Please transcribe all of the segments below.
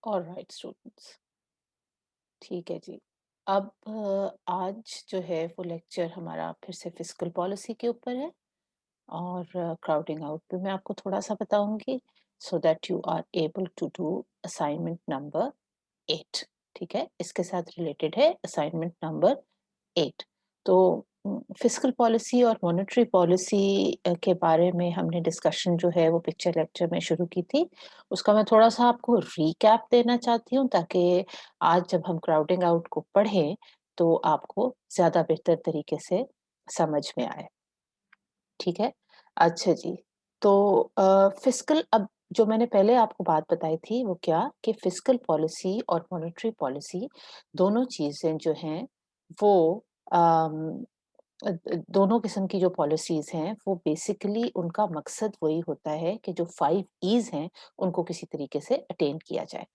Alright students, ठीक है जी। अब आज जो है वो लेक्चर हमारा फिर से फिस्कल पॉलिसी के ऊपर है और क्राउडिंग आउट पे मैं आपको थोड़ा-सा बताऊँगी so that you are able to do assignment number 8। ठीक है? इसके साथ रिलेटेड है असाइनमेंट नंबर 8। तो फिस्कल पॉलिसी और मॉनेटरी पॉलिसी के बारे में हमने डिस्कशन जो है वो पिक्चर लेक्चर में शुरू की थी। उसका मैं थोड़ा-सा आपको रिकैप देना चाहती हूँ ताकि आज जब हम क्राउडिंग आउट को पढ़ें तो आपको ज़्यादा बेहतर तरीके से समझ में आए। ठीक है? अच्छा जी। तो फिस्कल अब जो मैंने पहले आपको बात बताई थी वो क्या कि फिस्कल पॉलिसी और मॉनेटरी पॉलिसी दोनों चीज़ें जो हैं वो अम, दोनों किस्म की जो पॉलिसीज़ हैं वो बेसिकली उनका मकसद वही होता है कि जो 5 ईज़ हैं उनको किसी तरीके से अटेन किया जाए।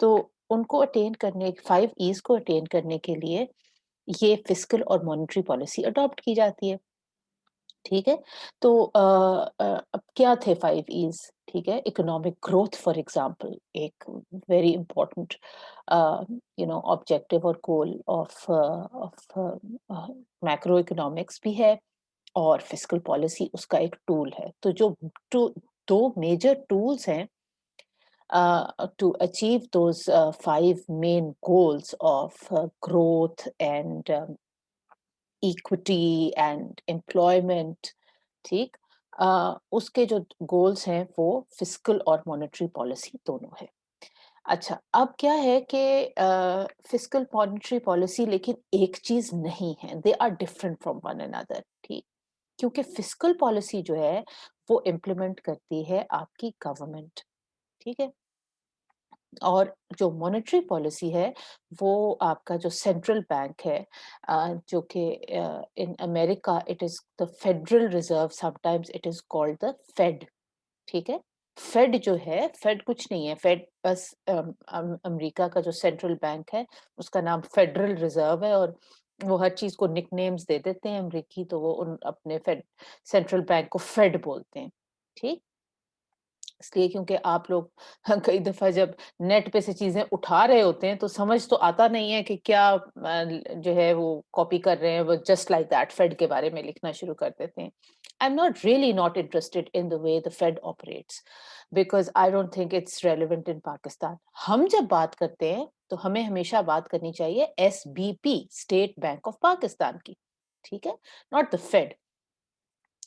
तो उनको अटेन करने 5 ईज़ को अटेन करने के लिए ये फिस्कल और मॉनेटरी पॉलिसी अडॉप्ट की जाती है। ठीक है? तो अब क्या थे 5 ईज़, ठीक है? इकोनॉमिक ग्रोथ फॉर एग्ज़ाम्पल एक वेरी इम्पोर्टेंट ऑब्जेक्टिव और गोल ऑफ मैक्रो इकोनॉमिक्स भी है और फिस्कल पॉलिसी उसका एक टूल है। तो जो टू 2 मेजर टूल्स हैं to achieve those 5 main goals of growth and equity and employment, ठीक? उसके जो गोल्स हैं वो फिस्कल और मॉनेटरी पॉलिसी दोनों है। अच्छा, अब क्या है कि फिस्कल मॉनेटरी पॉलिसी लेकिन एक चीज नहीं है, they are different from one another, ठीक? क्योंकि फिस्कल पॉलिसी जो है वो इम्प्लीमेंट करती है आपकी गवर्नमेंट, ठीक है? और जो मॉनेटरी पॉलिसी है वो आपका जो सेंट्रल बैंक है, जो कि in America it is the Federal Reserve, sometimes it is called the Fed, ठीक है? फेड जो है, फेड कुछ नहीं है, फेड बस अमेरिका का जो सेंट्रल बैंक है उसका नाम फेडरल रिजर्व है और वो हर चीज को निकनेम्स दे देते हैं अमेरिकी, तो वो उन अपने फेड सेंट्रल बैंक को फेड बोलते हैं, ठीक? इसलिए क्योंकि आप लोग कई दफ़ा जब नेट पे से चीज़ें उठा रहे होते हैं, तो समझ तो आता नहीं है कि क्या जो है वो कॉपी कर रहे हैं, वो जस्ट लाइक दैट फेड के बारे में लिखना शुरू कर देते हैं। I am not really not interested in the way the Fed operates because I don't think it's relevant in Pakistan. हम जब बात करते हैं, तो हमें हमेशा बात करनी चाहिए SBP, State Bank of Pakistan की, ठीक है? Not the Fed.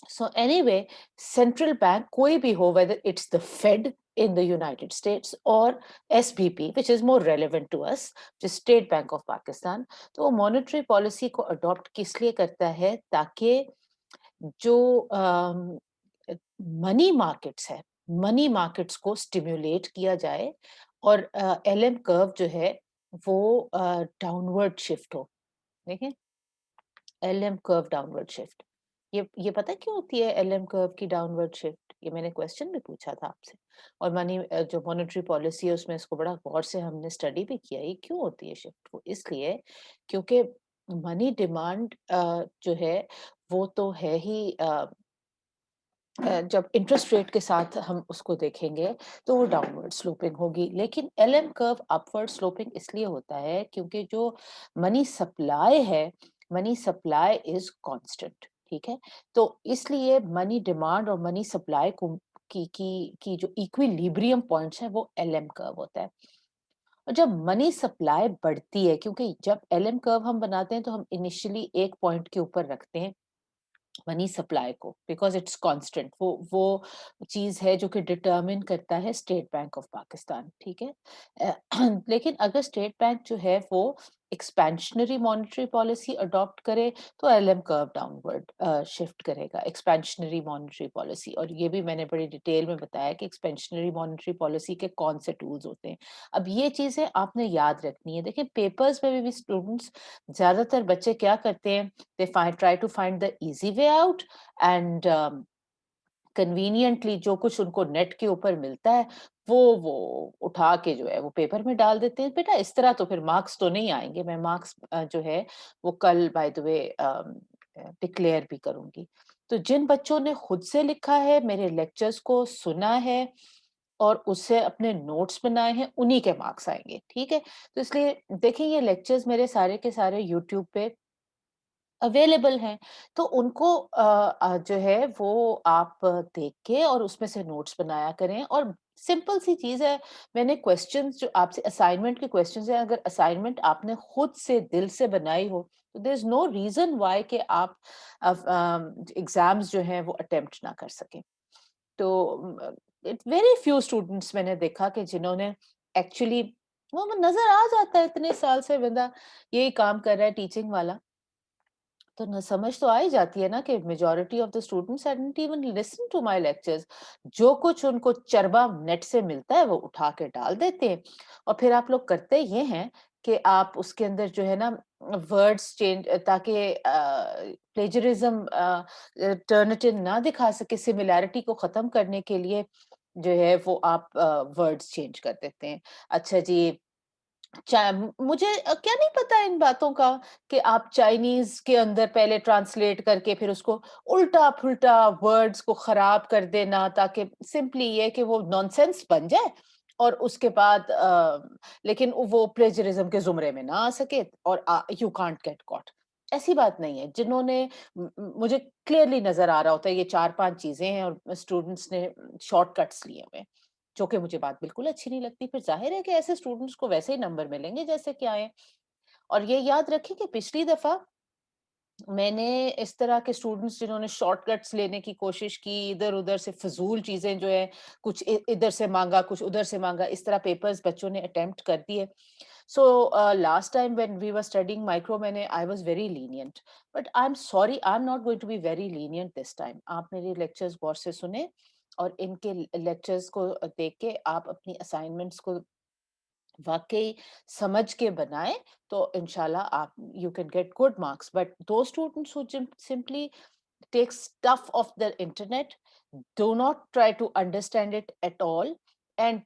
So anyway, central bank कोई भी हो, whether it's the Fed in the United States or SBP, which is more relevant to us, जो स्टेट बैंक ऑफ पाकिस्तान, तो वो मॉनेटरी पॉलिसी को अडॉप्ट किस लिए करता है ताकि जो मनी मार्केट्स है, मनी मार्केट्स को स्टिम्युलेट किया जाए और एलएम कर्व जो है वो डाउनवर्ड शिफ्ट हो, देखें, एलएम कर्व डाउनवर्ड शिफ्ट। ये पता है क्यों होती है एलएम कर्व की डाउनवर्ड शिफ्ट? ये मैंने क्वेश्चन भी पूछा था आपसे और मनी जो मॉनेटरी पॉलिसी है उसमें इसको बड़ा गौर से हमने स्टडी भी किया। ये क्यों होती है शिफ्ट? वो इसलिए क्योंकि मनी डिमांड जो है वो तो है ही जब इंटरेस्ट रेट के साथ हम उसको देखेंगे तो वो डाउनवर्ड स्लोपिंग होगी, लेकिन एलएम कर्व अपवर्ड स्लोपिंग इसलिए होता है क्योंकि जो मनी सप्लाई है, मनी सप्लाई इज कांस्टेंट, ठीक है? तो इसलिए मनी डिमांड और मनी सप्लाई को की जो इक्विलिब्रियम पॉइंट्स है वो एलएम कर्व होता है। और जब मनी सप्लाई बढ़ती है, क्योंकि जब एलएम कर्व हम बनाते हैं तो हम इनिशियली एक पॉइंट के ऊपर रखते हैं मनी सप्लाई को, बिकॉज इट्स कांस्टेंट, वो चीज है जो कि डिटरमिन करता है स्टेट बैंक ऑफ पाकिस्तान, ठीक है? लेकिन अगर स्टेट बैंक जो है वो एक्सपेंशनरी मॉनेटरी पॉलिसी अडॉप्ट करे तो एलएम कर्व डाउनवर्ड शिफ्ट करेगा, एक्सपेंशनरी मॉनेटरी पॉलिसी। और ये भी मैंने बड़ी डिटेल में बताया कि एक्सपेंशनरी मॉनेटरी पॉलिसी के कौन से टूल्स होते हैं। अब ये चीजें आपने याद रखनी है। देखिए, पेपर्स में भी स्टूडेंट्स, ज्यादातर बच्चे क्या करते हैं, try to find the easy way out and conveniently जो कुछ उनको नेट के ऊपर मिलता है वो उठा के जो है वो पेपर में डाल देते हैं। बेटा, इस तरह तो फिर मार्क्स तो नहीं आएंगे। मैं मार्क्स जो है वो कल बाय द वे डिक्लेयर भी करूंगी। तो जिन बच्चों ने खुद से लिखा है, मेरे लेक्चर्स को सुना है और उससे अपने नोट्स बनाए हैं, उन्हीं के मार्क्स आएँगे, ठीक है? तो इसलिए देखिए ये लेक्चर्स मेरे सारे के सारे यूट्यूब पे अवेलेबल हैं, तो उनको जो है वो आप देख के और उसमें से नोट्स बनाया करें और सिंपल सी चीज़ है, मैंने क्वेश्चंस जो आपसे असाइनमेंट के क्वेश्चंस हैं, अगर असाइनमेंट आपने खुद से दिल से बनाई हो, तो there is no reason why कि आप एग्ज़ाम्स जो हैं वो अटेम्प्ट ना कर सकें। तो इट वेरी फ्यू स्टूडेंट्स मैंने देखा कि जिन्होंने एक्चुअली वो नज़र आ जाता है इतने साल से बंदा यही काम कर रहा है टीचिंग वाला। तो न समझ तो आ ही जाती है ना कि majority of the students hadn't even listen to my lectures. जो कुछ उनको चरबा नेट से मिलता है वो उठा के डाल देते हैं और फिर आप लोग करते ये हैं कि आप उसके अंदर जो है ना वर्ड्स चेंज ताकि प्लेजरिज्म टर्निटिव ना दिखा सके सिमिलैरिटी को खत्म करने के लिए जो है वो आप वर्ड्स चेंज कर देते हैं। अच्छा जी मुझे क्या नहीं पता इन बातों का कि आप चाइनीज के अंदर पहले ट्रांसलेट करके फिर उसको उल्टा-फुल्टा वर्ड्स को खराब कर देना ताकि सिंपली ये कि वो नॉनसेंस बन जाए और उसके बाद लेकिन वो प्लेजरिज्म के ज़ुमरे में ना आ सके और यू कांट गेट कॉट। ऐसी बात नहीं है। जिन्होंने मुझे क्लियरली नज़र आ रहा होता है ये 4-5 चीज़ें हैं और स्टूडेंट्स ने शॉर्टकट्स लिए हुए हैं। जो कि मुझे बात बिल्कुल अच्छी नहीं लगती, फिर ज़ाहिर है कि ऐसे स्टूडेंट्स को वैसे ही नंबर मिलेंगे जैसे कि आए। और ये याद रखें कि पिछली दफ़ा मैंने इस तरह के स्टूडेंट्स जिन्होंने शॉर्टकट्स लेने की कोशिश की, इधर-उधर से फ़िज़ूल चीज़ें जो है, कुछ इधर से माँगा, कुछ उधर से माँगा, इस तरह पेपर्स बच्चों ने अटेम्प्ट कर दिए। So last time when we were studying micro मैंने I was very lenient, but I am sorry I am not going to be very lenient this time. आप मेरे लेक्चर्स गौर से सुनें और इनके लेक्चर्स को देख के आप अपनी असाइनमेंट्स को वाक़ई समझ के बनाएँ, तो इंशाल्लाह आप you can get good marks, but those students who simply take stuff off the internet, do not try to understand it at all, and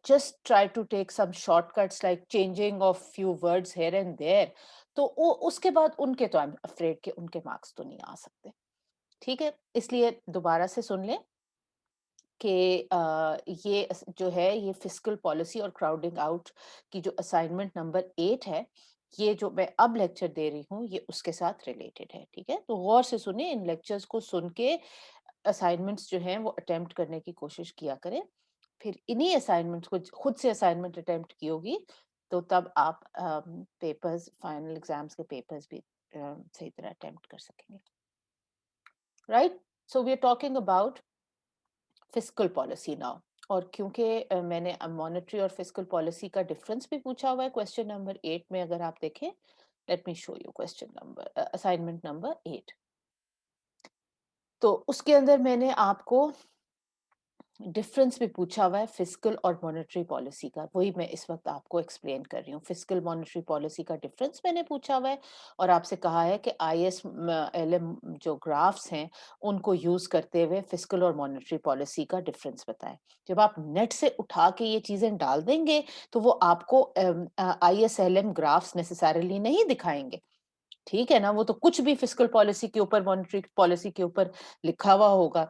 just try to take some shortcuts like changing of few words here and there, तो उसके बाद उनके तो I am afraid कि उनके marks तो नहीं आ सकते। ठीक है? इसलिए दोबारा से सुन लें कि ये जो है ये फिस्कल पॉलिसी और क्राउडिंग आउट की जो असाइनमेंट नंबर 8 है, ये जो मैं अब लेक्चर दे रही हूँ, ये उसके साथ रिलेटेड है, ठीक है? तो गौर से सुनिए, इन लेक्चर्स को सुन के असाइनमेंट्स जो हैं वो अटेम्प्ट करने की कोशिश किया करें। फिर इन्हीं असाइनमेंट्स को खुद से असाइनमेंट अटेम्प्ट की होगी, तो तब आप पेपर्स फाइनल एग्ज़ाम्स के पेपर्स भी सही तरह अटेम्प्ट कर सकेंगे। Right? So we are talking about fiscal policy now. और क्योंकि मैंने मॉनेटरी और फिस्कल पॉलिसी का डिफरेंस भी पूछा हुआ है क्वेश्चन नंबर 8 में, अगर आप देखें, late me show you question number assignment number 8। तो उसके अंदर मैंने आपको डिफरेंस भी पूछा हुआ है फिस्कल और मॉनेटरी पॉलिसी का, वही मैं इस वक्त आपको एक्सप्लेन कर रही हूँ। फिस्कल मॉनेटरी पॉलिसी का डिफरेंस मैंने पूछा हुआ है और आपसे कहा है कि ISLM जो ग्राफ्स हैं उनको यूज करते हुए फिस्कल और मॉनेटरी पॉलिसी का डिफरेंस बताएं। जब आप नेट से उठा के ये चीजें डाल देंगे तो वो आपको ISLM ग्राफ्स नेसेसरली नहीं दिखाएंगे, ठीक है ना? वो तो कुछ भी फिस्कल पॉलिसी के ऊपर मॉनेटरी पॉलिसी के ऊपर लिखा हुआ होगा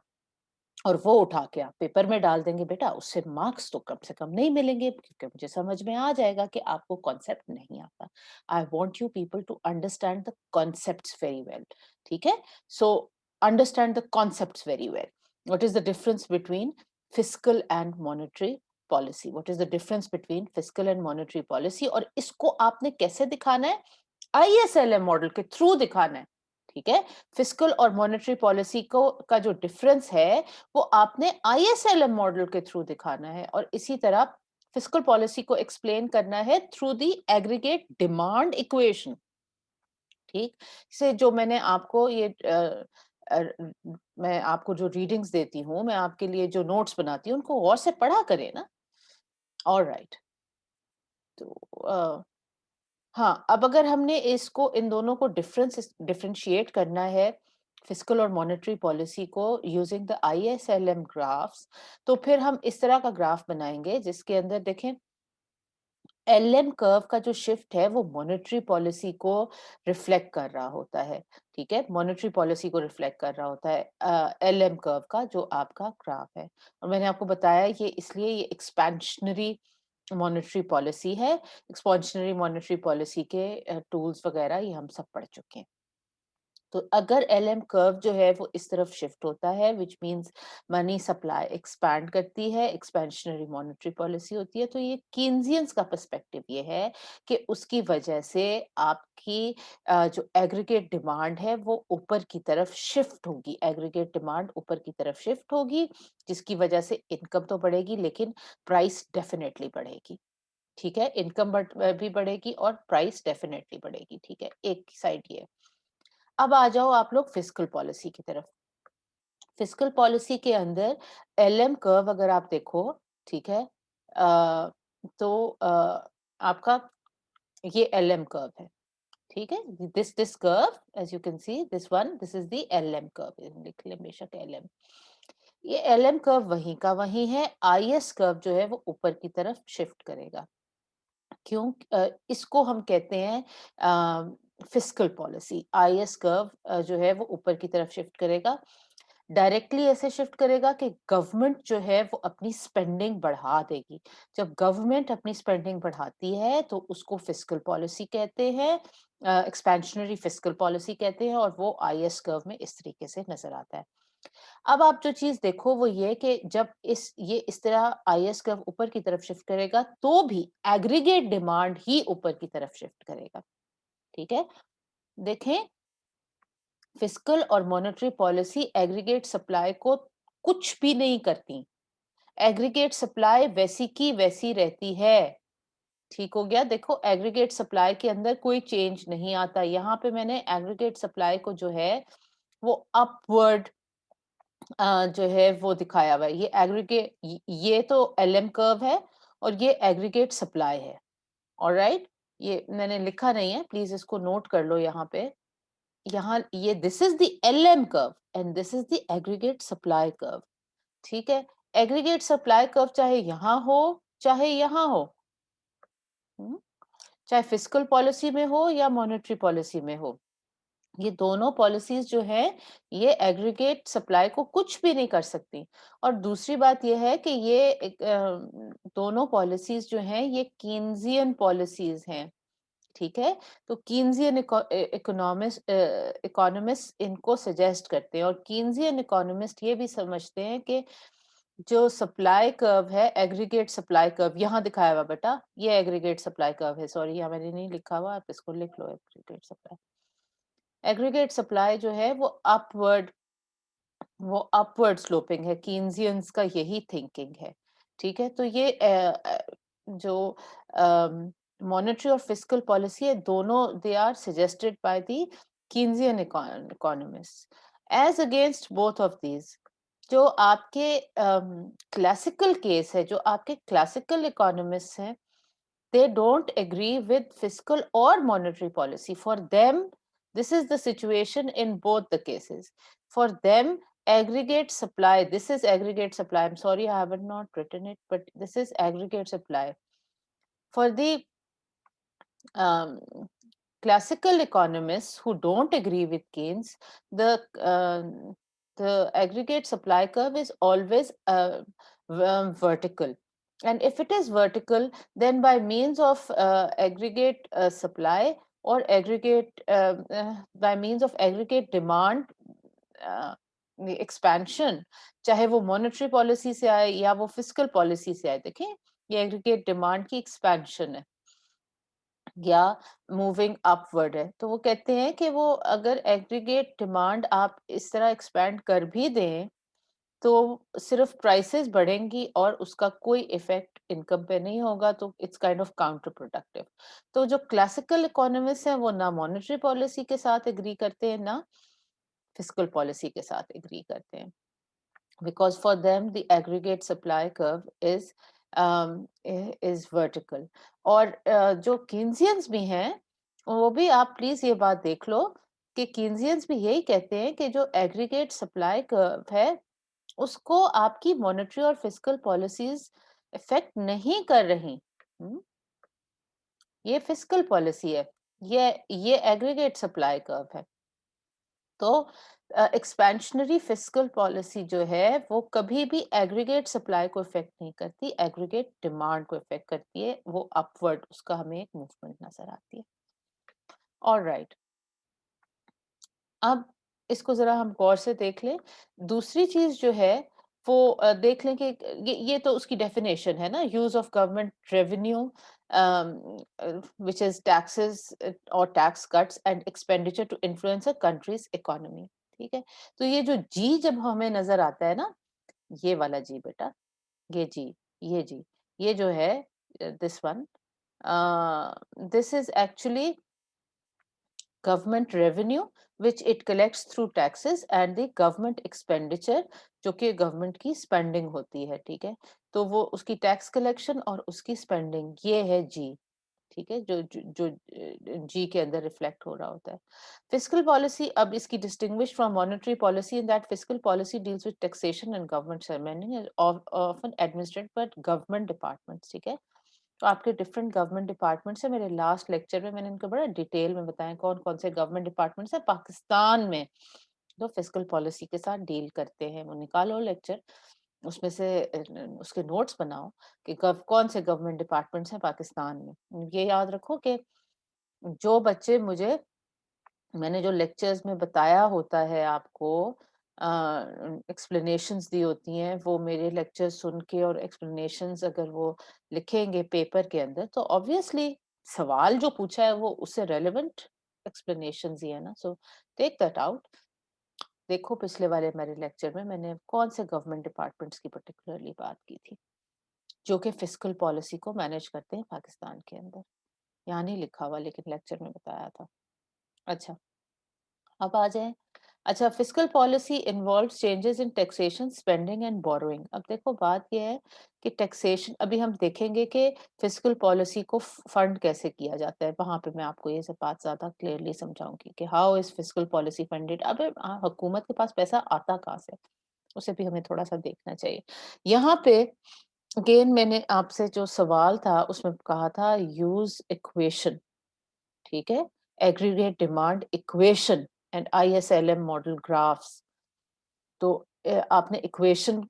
और वो उठा के आप पेपर में डाल देंगे, बेटा उससे मार्क्स तो कम से कम नहीं मिलेंगे, क्योंकि मुझे समझ में आ जाएगा कि आपको कॉन्सेप्ट नहीं आता। I want you people to understand the concepts very well, ठीक है? So understand the concepts very well. What is the difference between fiscal and monetary policy? What is the difference between fiscal and monetary policy, और इसको आपने कैसे दिखाना है? ISLM model के through दिखाना है, ठीक है? फिस्कल और मॉनेटरी पॉलिसी को का जो डिफरेंस है वो आपने ISLM मॉडल के थ्रू दिखाना है, और इसी तरह फिस्कल पॉलिसी को एक्सप्लेन करना है through the aggregate demand equation, ठीक? से जो मैंने आपको ये अ, मैं आपको जो रीडिंग्स देती हूँ, मैं आपके लिए जो नोट्स बनाती हूँ, उनको गौर से पढ़ा करें ना। ऑलराइट। तो हाँ, अब अगर हमने इसको इन दोनों को डिफरेंशिएट करना है, फिस्कल और मॉनेटरी पॉलिसी को यूजिंग द ISLM ग्राफ्स, तो फिर हम इस तरह का ग्राफ बनाएंगे जिसके अंदर देखें एलएम कर्व का जो शिफ्ट है वो मॉनेटरी पॉलिसी को रिफ्लेक्ट कर रहा होता है, ठीक है? मॉनेटरी पॉलिसी को रिफ्लेक्ट कर रहा होता है एलएम कर्व का जो आपका ग्राफ है। और मैंने आपको बताया ये इसलिए ये एक्सपेंशनरी मॉनेटरी पॉलिसी है। एक्सपेंशनरी मॉनेटरी पॉलिसी के टूल्स वगैरह ये हम सब पढ़ चुके हैं। तो अगर एलएम कर्व जो है वो इस तरफ शिफ्ट होता है which means money supply expand करती है, एक्सपेंशनरी मॉनेटरी पॉलिसी होती है, तो ये कीन्सियंस का पर्सपेक्टिव ये है कि उसकी वजह से आपकी जो एग्रीगेट डिमांड है वो ऊपर की तरफ शिफ्ट होगी, एग्रीगेट डिमांड ऊपर की तरफ शिफ्ट होगी, जिसकी वजह से इनकम तो बढ़ेगी लेकिन प्राइस डेफिनेटली बढ़ेगी। ठीक है, इनकम भी बढ़ेगी और प्राइस डेफिनेटली बढ़ेगी। ठीक है, एक साइड ये। अब आ जाओ आप लोग फिस्कल पॉलिसी की तरफ। फिस्कल पॉलिसी के अंदर एलएम कर्व अगर आप देखो, ठीक है, आपका ये एलएम कर्व है, ठीक है? This curve as you can see this one, this is the LM curve, लिख लें बेशक एलएम। ये एलएम कर्व वहीं का वहीं है, आईएस कर्व जो है वो ऊपर की तरफ शिफ्ट करेगा। क्यों? इसको हम कहते हैं फिस्कल पॉलिसी। आईएस कर्व जो है वो ऊपर की तरफ शिफ्ट करेगा। डायरेक्टली ऐसे शिफ्ट करेगा कि गवर्नमेंट जो है वो अपनी स्पेंडिंग बढ़ा देगी। जब गवर्नमेंट अपनी स्पेंडिंग बढ़ाती है तो उसको फिस्कल पॉलिसी कहते हैं, एक्सपेंशनरी फिस्कल पॉलिसी कहते हैं, और वो आईएस कर्व में इस तरीके से नजर आता है। अब आप जो चीज देखो वो ये कि जब ये इस तरह आईएस कर्व ऊपर की तरफ शिफ्ट करेगा तो भी एग्रीगेट डिमांड ही ऊपर की तरफ शिफ्ट करेगा। ठीक है, देखें, फिस्कल और मॉनेटरी पॉलिसी एग्रीगेट सप्लाई को कुछ भी नहीं करती। एग्रीगेट सप्लाई वैसी की वैसी रहती है। ठीक हो गया, देखो एग्रीगेट सप्लाई के अंदर कोई चेंज नहीं आता। यहाँ पे मैंने एग्रीगेट सप्लाई को जो है वो अपवर्ड जो है वो दिखाया हुआ है। ये एग्रीगेट, ये तो एलएम कर्व है और ये एग्रीगेट सप्लाई है। ऑलराइट, ये मैंने लिखा नहीं है, प्लीज इसको नोट कर लो यहाँ पे। यहाँ ये this is the LM curve and this is the aggregate supply curve. ठीक है, एग्रीगेट सप्लाई कर्व चाहे यहाँ हो चाहे यहाँ हो, हम्म, चाहे फिस्कल पॉलिसी में हो या मॉनेटरी पॉलिसी में हो, ये दोनों पॉलिसीज जो है ये एग्रीगेट सप्लाई को कुछ भी नहीं कर सकती। और दूसरी बात ये है कि ये दोनों पॉलिसीज जो हैं ये कीन्सियन पॉलिसीज हैं। ठीक है, तो कीन्सियन इकोनॉमिस्ट इनको सजेस्ट करते हैं, और कीन्सियन इकोनॉमिस्ट ये भी समझते हैं कि जो सप्लाई कर्व है, एग्रीगेट सप्लाई कर्व यहाँ दिखाया हुआ बेटा, ये एग्रीगेट सप्लाई कर्व है। सॉरी, यहाँ मैंने नहीं लिखा हुआ, आप इसको लिख लो, एग्रीगेट सप्लाई। एग्रीगेट सप्लाई जो है वो अपवर्ड स्लोपिंग है, कीन्सियंस का यही थिंकिंग है। ठीक है, तो ये जो मॉनेटरी और फिस्कल पॉलिसी है दोनों they are suggested by the Keynesian economist as against both of these. जो आपके क्लासिकल केस है, जो आपके क्लासिकल इकोनॉमिस्ट हैं, they don't agree with fiscal or monetary policy. For them, this is the situation in both the cases. For them, aggregate supply, this is aggregate supply. I'm sorry, I haven't not written it, but this is aggregate supply. For the um, classical economists who don't agree with Keynes, the aggregate supply curve is always vertical. And if it is vertical, then by means of aggregate supply or by means of aggregate demand uh, expansion, चाहे वो monetary policy से आए या वो fiscal policy से आए, देखें ये एग्रीगेट डिमांड की एक्सपेंशन है या मूविंग अपवर्ड है। तो वो कहते हैं कि वो अगर एग्रीगेट डिमांड आप इस तरह एक्सपैंड कर भी दें तो सिर्फ प्राइसेस बढ़ेंगी और उसका कोई इफेक्ट इनकम पे नहीं होगा, तो it's kind of counter productive. तो जो क्लासिकल इकोनॉमिस्ट हैं वो ना मॉनेटरी पॉलिसी के साथ एग्री करते हैं ना फिस्कल पॉलिसी के साथ एग्री करते हैं, because for them the aggregate supply curve is vertical। और जो कीन्सियंस भी हैं वो भी आप प्लीज ये बात देख लो कि कीन्सियंस भी यही कहते हैं कि जो एग्रीगेट सप्लाई कर्व है उसको आपकी मॉनेटरी और फिस्कल पॉलिसीज इफेक्ट नहीं कर रही। हम्म, ये फिस्कल पॉलिसी है, ये एग्रीगेट सप्लाई कर्व है। तो एक्सपेंशनरी फिस्कल पॉलिसी जो है वो कभी भी एग्रीगेट सप्लाई को इफेक्ट नहीं करती, एग्रीगेट डिमांड को इफेक्ट करती है, वो अपवर्ड उसका हमें एक मूवमेंट नजर आती है। ऑलराइट, अब इसको जरा हम गौर से देख लें। दूसरी चीज जो है वो देख लें कि ये तो उसकी डेफिनेशन है ना, use of government revenue which is taxes और tax cuts and expenditure to influence a country's economy. ठीक है, तो ये जो जी जब हमें नजर आता है ना, ये वाला जी बेटा, ये जी, ये जी, ये जो है this one, this is actually government revenue which it collects through taxes and the government expenditure जो कि गवर्नमेंट की स्पेंडिंग होती है। ठीक है, तो वो उसकी टैक्स कलेक्शन और उसकी स्पेंडिंग, ये है जी। ठीक है, जो जी के अंदर रिफ्लेक्ट हो रहा होता है। फिस्कल पॉलिसी, अब इसकी distinguish from monetary policy in that fiscal policy deals with taxation and government spending often administrated by government departments. ठीक है, तो आपके डिफरेंट गवर्नमेंट डिपार्टमेंट्स है, मेरे लास्ट लेक्चर में मैंने इनको बड़ा डिटेल में बताया कौन कौन से गवर्नमेंट डिपार्टमेंट्स है पाकिस्तान में जो फिस्कल पॉलिसी के साथ डील करते हैं। वो निकालो लेक्चर, उसमें से उसके नोट्स बनाओ कि कौन से गवर्नमेंट डिपार्टमेंट्स हैं पाकिस्तान में। ये याद रखो कि जो बच्चे मुझे, मैंने जो लेक्चर्स में बताया होता है आपको, एक्सप्लेनेशंस दी होती हैं, वो मेरे लेक्चर सुन के और एक्सप्लेनेशंस अगर वो लिखेंगे पेपर के अंदर, तो ऑब्वियसली सवाल जो पूछा है वो उससे रेलेवेंट एक्सप्लेनेशंस ही है ना। So take that out. देखो पिछले वाले मेरे लेक्चर में मैंने कौन से गवर्नमेंट डिपार्टमेंट्स की पर्टिकुलरली बात की थी जो कि फिस्कल पॉलिसी को मैनेज करते हैं पाकिस्तान के अंदर। यहाँ नहीं लिखा हुआ लेकिन लेक्चर में बताया था। अच्छा, अब आ जाए। अच्छा, fiscal policy involves changes in taxation, spending and borrowing. अब देखो बात यह है कि टैक्सेशन, अभी हम देखेंगे कि फिस्कल पॉलिसी को फंड कैसे किया जाता है, वहां पे मैं आपको ये सब बात ज्यादा क्लियरली समझाऊंगी कि how is fiscal policy funded. अब हुकूमत के पास पैसा आता कहाँ से, उसे भी हमें थोड़ा सा देखना चाहिए। यहाँ पे अगेन मैंने आपसे जो सवाल था उसमें कहा था यूज इक्वेशन। ठीक है, aggregate demand equation and ISLM model graphs. तो आपने इक्वेशन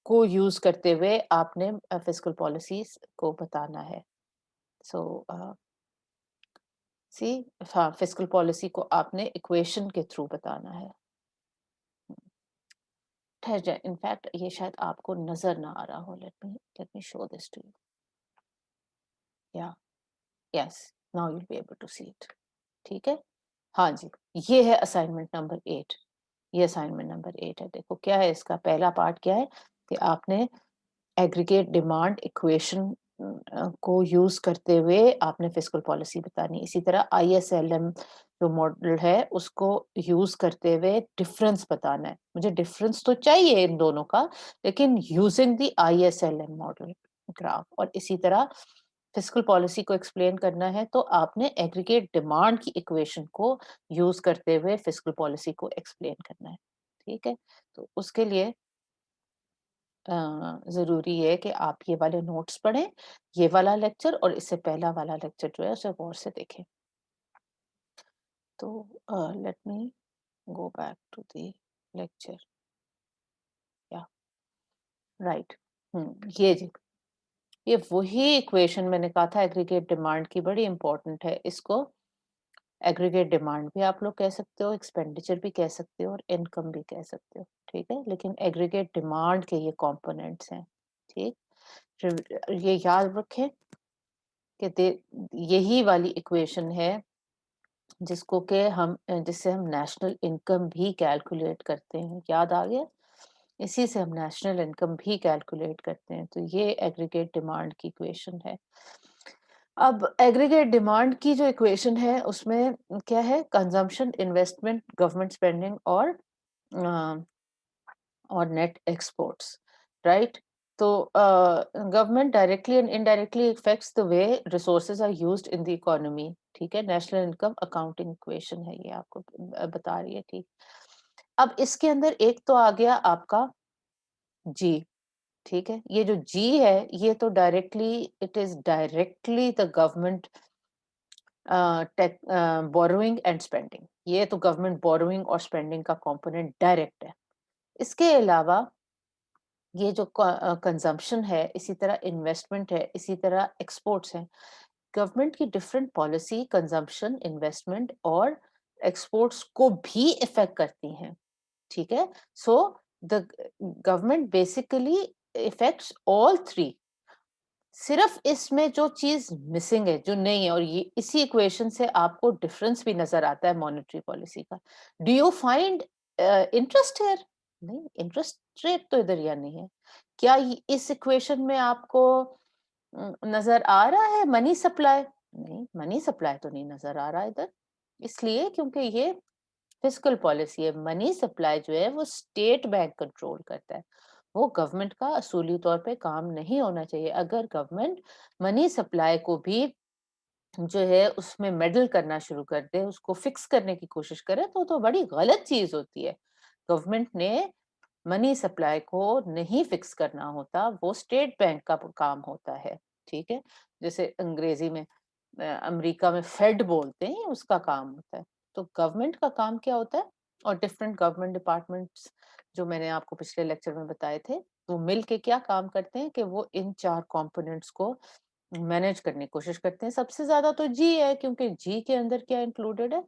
को यूज करते हुए आपने फिस्कल पॉलिसीज को बताना है। सो सी, हाँ, फिस्कल पॉलिसी को आपने इक्वेशन के थ्रू बताना है। ठहर जाए, इनफैक्ट ये शायद आपको नजर ना आ रहा हो, let me show this to you. Yeah yes, now you will be able to see it. ठीक है, हाँ जी, ये है असाइनमेंट नंबर 8। ये असाइनमेंट नंबर 8 है। देखो क्या है इसका पहला पार्ट, क्या है कि आपने एग्रीगेट डिमांड इक्वेशन को यूज करते हुए आपने फिस्कल पॉलिसी बतानी। इसी तरह आईएसएलएम जो मॉडल है उसको यूज करते हुए डिफरेंस बताना है। मुझे डिफरेंस तो चाहिए इन दोनों का, लेकिन using the IS-LM model graph. और इसी तरह फिस्कल पॉलिसी को एक्सप्लेन करना है तो आपने एग्रीगेट डिमांड की इक्वेशन को यूज करते हुए फिस्कल पॉलिसी को एक्सप्लेन करना है। ठीक है, तो उसके लिए ज़रूरी है कि आप ये वाले नोट्स पढ़ें, ये वाला लेक्चर और इससे पहला वाला लेक्चर जो है उसे गौर से देखें। तो let me go back to the lecture. या राइट, ये जी, ये वही इक्वेशन मैंने कहा था एग्रीगेट डिमांड की, बड़ी इंपॉर्टेंट है। इसको एग्रीगेट डिमांड भी आप लोग कह सकते हो, एक्सपेंडिचर भी कह सकते हो और इनकम भी कह सकते हो। ठीक है, लेकिन एग्रीगेट डिमांड के ये कंपोनेंट्स हैं। ठीक, फिर ये याद रखें कि यही वाली इक्वेशन है जिसको के हम जिससे हम नेशनल इनकम भी कैलकुलेट करते हैं। याद आ गया, इसी से हम नेशनल इनकम भी कैलकुलेट करते हैं। तो ये एग्रीगेट डिमांड की इक्वेशन है। अब एग्रीगेट डिमांड की जो इक्वेशन है उसमें क्या है, कंजम्पशन, इन्वेस्टमेंट, गवर्नमेंट स्पेंडिंग और नेट एक्सपोर्ट्स। राइट, तो government directly and indirectly effects the way resources are used in the economy. ठीक है, नेशनल इनकम अकाउंटिंग इक्वेशन है ये, आपको बता रही है। ठीक, अब इसके अंदर एक तो आ गया आपका जी, ठीक है? ये जो जी है, ये तो directly, it is directly the government borrowing and spending. ये तो गवर्नमेंट बोरोइंग और स्पेंडिंग का कंपोनेंट डायरेक्ट है। इसके अलावा ये जो कंजम्पशन है, इसी तरह इन्वेस्टमेंट है, इसी तरह एक्सपोर्ट्स हैं। गवर्नमेंट की डिफरेंट पॉलिसी कंजम्पशन, इन्वेस्टमेंट और एक्सपोर्ट्स को भी इफेक्ट करती हैं। ठीक है? So the government basically effects all three. सिर्फ इसमें जो चीज मिसिंग है, जो नहीं है, और ये इसी इक्वेशन से आपको डिफरेंस भी नजर आता है मॉनेटरी पॉलिसी का। Do you find interest here? नहीं, इंटरेस्ट रेट तो इधर या नहीं है। क्या इस इक्वेशन में आपको नजर आ रहा है मनी सप्लाई? नहीं, मनी सप्लाई तो नहीं नजर आ रहा इधर। इसलिए क्योंकि ये फिस्कल पॉलिसी है। मनी सप्लाई जो है वो स्टेट बैंक कंट्रोल करता है। वो गवर्नमेंट का असूली तौर पे काम नहीं होना चाहिए। अगर गवर्नमेंट मनी सप्लाई को भी जो है उसमें मेडल करना शुरू कर दे, उसको फिक्स करने की कोशिश करे, तो बड़ी गलत चीज होती है। गवर्नमेंट ने मनी सप्लाई को नहीं फिक्स करना होता, वो स्टेट बैंक का काम होता है। ठीक है? जैसे अंग्रेजी में अमेरिका में फेड बोलते हैं, उसका काम होता है। तो गवर्नमेंट का काम क्या होता है? और डिफरेंट गवर्नमेंट डिपार्टमेंट्स जो मैंने आपको पिछले लेक्चर में बताए थे, वो मिल के क्या काम करते हैं कि वो इन चार कंपोनेंट्स को मैनेज करने की कोशिश करते हैं। सबसे ज्यादा तो जी है, क्योंकि जी के अंदर क्या इंक्लूडेड है?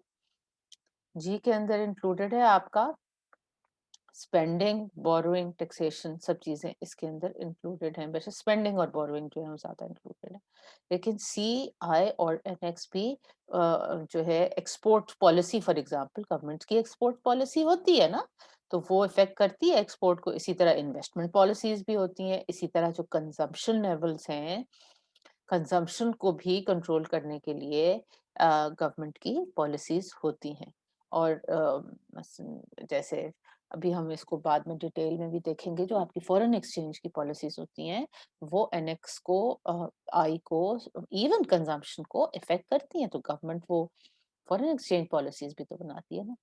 जी के अंदर इंक्लूडेड है आपका स्पेंडिंग, बोरोइंग, टैक्सेशन, सब चीजें इसके अंदर इंक्लूडेड हैं। वैसे स्पेंडिंग और बोरोइंग जो है वो ज्यादा इंक्लूडेड है। लेकिन सी, आई और एनएक्स भी जो है export policy, for example government की एक्सपोर्ट पॉलिसी होती है ना, तो वो इफेक्ट करती है एक्सपोर्ट को। इसी तरह इन्वेस्टमेंट पॉलिसीज भी होती हैं। इसी तरह जो कंजम्पशन लेवल्स हैं, कंजम्पशन को भी कंट्रोल करने के लिए गवर्नमेंट की पॉलिसीज होती हैं। और जैसे अभी हम इसको बाद में डिटेल में भी देखेंगे, जो आपकी फॉरेन एक्सचेंज की पॉलिसीज होती हैं, वो एनएक्स को, आई को, इवन कंजम्पशन को इफेक्ट करती हैं। तो गवर्नमेंट वो फॉरेन एक्सचेंज पॉलिसीज भी तो बनाती है ना।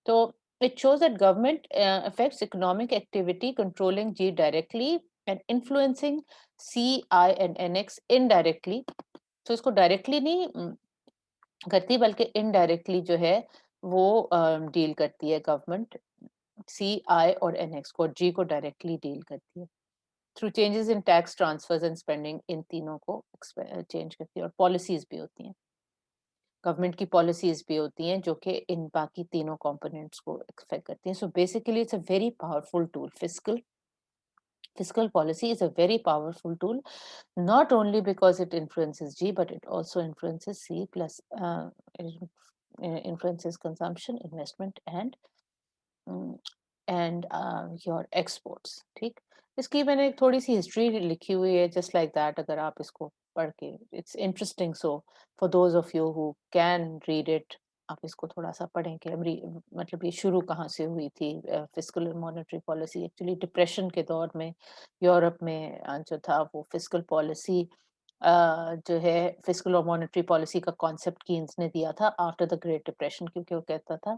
तो it shows that government affects economic activity, controlling G directly and influencing C, I and NX indirectly. तो इसको डायरेक्टली नहीं करती, बल्कि इनडायरेक्टली जो है वो डील करती है गवर्नमेंट। सी, आई और एनएक्स को, जी को डायरेक्टली डील करती है through changes in tax transfers and spending. इन तीनों को चेंज करती है। और पॉलिसीज भी होती हैं, गवर्नमेंट की पॉलिसीज भी होती हैं जो कि इन बाकी तीनों कंपोनेंट्स को इफेक्ट करती हैं। So basically it's a very powerful tool. Fiscal policy is a very powerful tool, not only because it influences G, but it also influences C plus influences consumption, investment, mm, and your exports. ठीक, इसकी मैंने एक थोड़ी सी history लिखी हुई है, just like that. अगर आप इसको पढ़ के, it's interesting. So for those of you who can read it, आप इसको थोड़ा सा पढ़ें कि मतलब ये शुरू कहाँ से हुई थी। फिस्कल और मॉनेटरी पॉलिसी एक्चुअली डिप्रेशन के दौर में यूरोप में जो था वो फिस्कल पॉलिसी जो है, फिस्कल और मॉनेटरी पॉलिसी का कॉन्सेप्ट कीन्स ने दिया था आफ्टर द ग्रेट डिप्रेशन। क्योंकि वो कहता था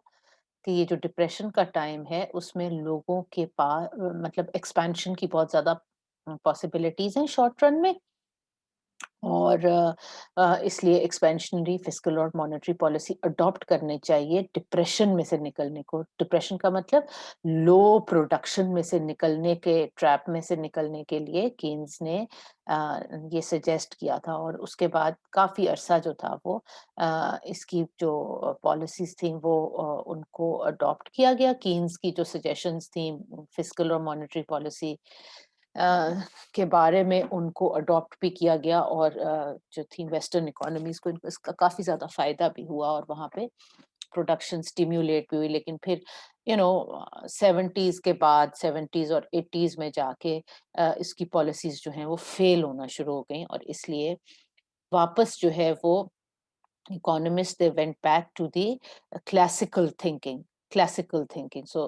कि ये जो डिप्रेशन का टाइम है, उसमें लोगों के पास मतलब एक्सपेंशन की बहुत ज्यादा पॉसिबिलिटीज हैं शॉर्ट रन में। और इसलिए एक्सपेंशनरी फिस्कल और मॉनेटरी पॉलिसी अडॉप्ट करनी चाहिए डिप्रेशन में से निकलने को। डिप्रेशन का मतलब लो प्रोडक्शन में से निकलने के, ट्रैप में से निकलने के लिए कीन्स ने ये सजेस्ट किया था। और उसके बाद काफी अरसा जो था वो इसकी जो पॉलिसीज थी वो उनको अडॉप्ट किया गया। कीन्स की जो सजेशंस थी फिस्कल और मॉनेटरी पॉलिसी के बारे में, उनको अडॉप्ट भी किया गया। और जो थी वेस्टर्न इकोनॉमीज को इसका काफी ज्यादा फायदा भी हुआ, और वहां पे प्रोडक्शन स्टिम्युलेट भी हुई। लेकिन फिर सेवेंटीज के बाद, सेवेंटीज और एटीज में जाके इसकी पॉलिसीज जो हैं वो फेल होना शुरू हो गई। और इसलिए वापस जो है वो economist they went back to the classical thinking. classical thinking. So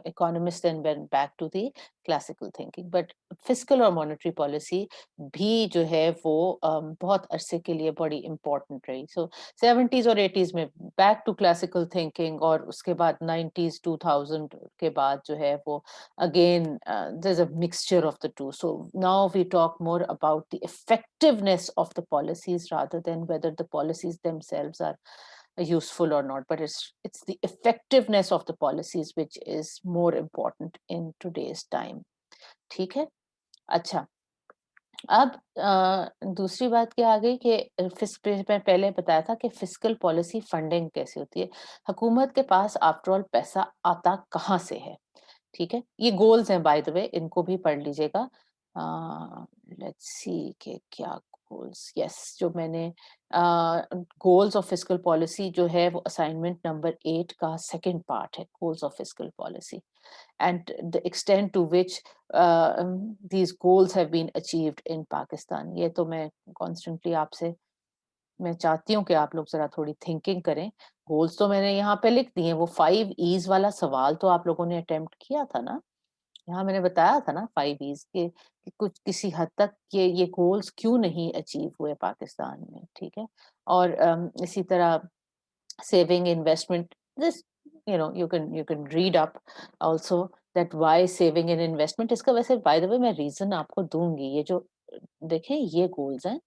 economists then went back to the classical thinking. But fiscal और monetary policy भी जो है वो बहुत अरसे के लिए बड़ी important रही. So 70s और 80s में back to classical thinking, और उसके बाद 90s 2000 के बाद जो है वो again there's a mixture of the two. So now we talk more about the effectiveness of the policies rather than whether the policies themselves are useful or not, but it's the effectiveness of the policies which is more important in today's time. ठीक है. अच्छा, अब दूसरी बात क्या आ गई कि मैं पहले बताया था कि फिस्कल पॉलिसी फंडिंग कैसे होती है. हुकूमत के पास आफ्टर ऑल पैसा आता कहाँ से है. ठीक है, ये गोल्स हैं बाय द वे, इनको भी पढ़ लीजिएगा. लेट्स सी कि क्या गोल्स. यस, जो मैंने गोल्स ऑफ फिस्कल पॉलिसी जो है वो असाइनमेंट नंबर 8 का सेकंड पार्ट है, goals of fiscal policy and the extent to which these goals have been achieved in Pakistan. ये तो मैं constantly आपसे मैं चाहती हूँ कि आप लोग जरा थोड़ी थिंकिंग करें. गोल्स तो मैंने यहाँ पे लिख दिए हैं. वो 5 ईज वाला सवाल तो आप लोगों ने अटेम्प्ट किया था ना. यहाँ मैंने बताया था ना 5 ईज के कि कुछ किसी हद तक ये गोल्स क्यों नहीं अचीव हुए पाकिस्तान में. ठीक है. और इसी तरह saving investment, this you can read up also that why saving and investment. इसका वैसे by the way मैं रीजन आपको दूंगी. ये जो देखें ये गोल्स हैं.